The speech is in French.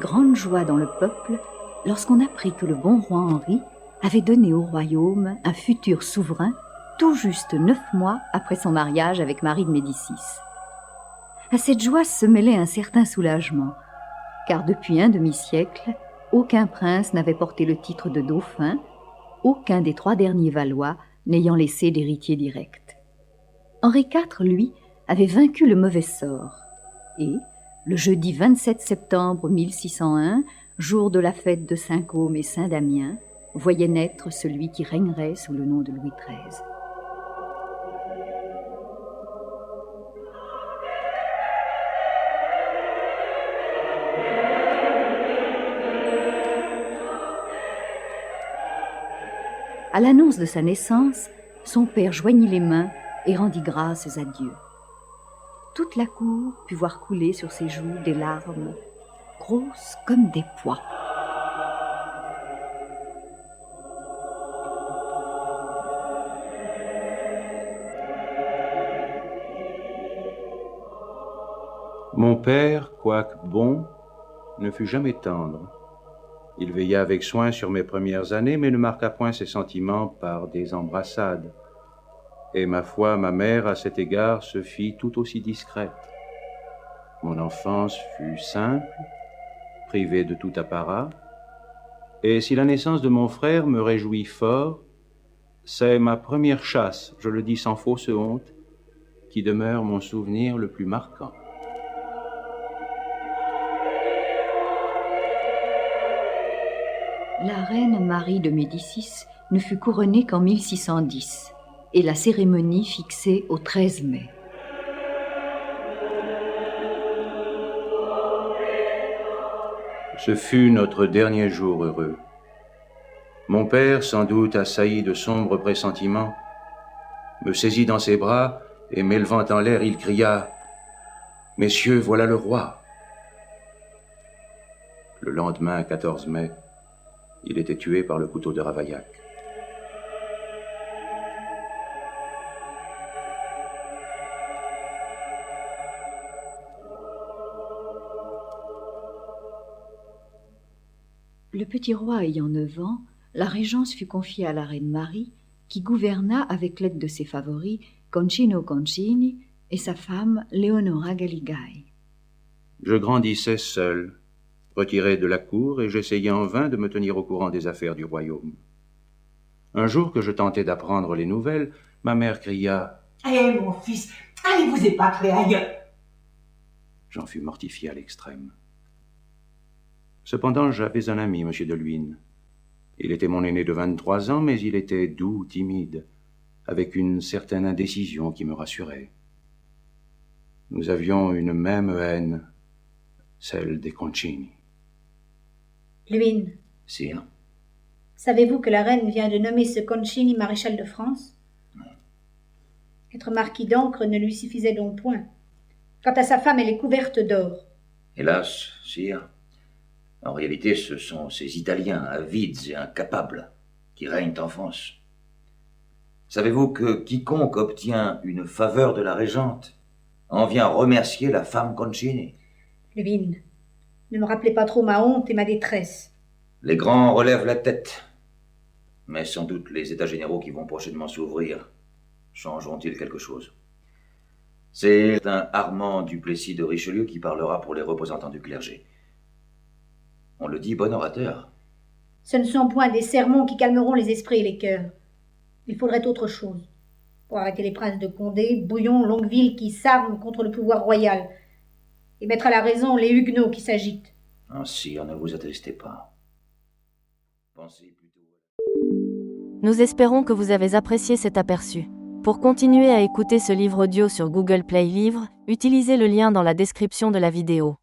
grande joie dans le peuple lorsqu'on apprit que le bon roi Henri avait donné au royaume un futur souverain tout juste 9 mois après son mariage avec Marie de Médicis. À cette joie se mêlait un certain soulagement, car depuis un demi-siècle, aucun prince n'avait porté le titre de dauphin, aucun des 3 derniers Valois n'ayant laissé d'héritier direct. Henri IV, lui, avait vaincu le mauvais sort, et, le jeudi 27 septembre 1601, jour de la fête de Saint-Côme et Saint-Damien, voyait naître celui qui régnerait sous le nom de Louis XIII. À l'annonce de sa naissance, son père joignit les mains et rendit grâces à Dieu. Toute la cour put voir couler sur ses joues des larmes, grosses comme des pois. Mon père, quoique bon, ne fut jamais tendre. Il veilla avec soin sur mes premières années, mais ne marqua point ses sentiments par des embrassades. Et ma foi, ma mère, à cet égard, se fit tout aussi discrète. Mon enfance fut simple, privée de tout apparat, et si la naissance de mon frère me réjouit fort, c'est ma première chasse, je le dis sans fausse honte, qui demeure mon souvenir le plus marquant. La reine Marie de Médicis ne fut couronnée qu'en 1610 et la cérémonie fixée au 13 mai. Ce fut notre dernier jour heureux. Mon père, sans doute assailli de sombres pressentiments, me saisit dans ses bras et m'élevant en l'air, il cria « Messieurs, voilà le roi !» Le lendemain, 14 mai, il était tué par le couteau de Ravaillac. Le petit roi ayant 9 ans, la régence fut confiée à la reine Marie, qui gouverna avec l'aide de ses favoris, Concino Concini et sa femme Leonora Galigai. Je grandissais seul, retiré de la cour, et j'essayais en vain de me tenir au courant des affaires du royaume. Un jour que je tentais d'apprendre les nouvelles, ma mère cria « Eh, mon fils, allez vous épater ailleurs !» J'en fus mortifié à l'extrême. Cependant, j'avais un ami, M. de Luynes. Il était mon aîné de 23 ans, mais il était doux, timide, avec une certaine indécision qui me rassurait. Nous avions une même haine, celle des Concini. Luynes. Sire. Savez-vous que la reine vient de nommer ce Concini maréchal de France? Être marquis d'Ancre ne lui suffisait donc point. Quant à sa femme, elle est couverte d'or. Hélas, sire, en réalité, ce sont ces Italiens avides et incapables qui règnent en France. Savez-vous que quiconque obtient une faveur de la régente en vient remercier la femme Concini? Luynes, ne me rappelez pas trop ma honte et ma détresse. Les grands relèvent la tête, mais sans doute les états généraux qui vont prochainement s'ouvrir changeront-ils quelque chose. C'est un Armand Duplessis de Richelieu qui parlera pour les représentants du clergé. On le dit, bon orateur. Ce ne sont point des sermons qui calmeront les esprits et les cœurs. Il faudrait autre chose pour arrêter les princes de Condé, Bouillon, Longueville qui s'arment contre le pouvoir royal et mettre à la raison les Huguenots qui s'agitent. Ah, sire, ne vous attristez pas. Pensez plutôt... Nous espérons que vous avez apprécié cet aperçu. Pour continuer à écouter ce livre audio sur Google Play Livres, utilisez le lien dans la description de la vidéo.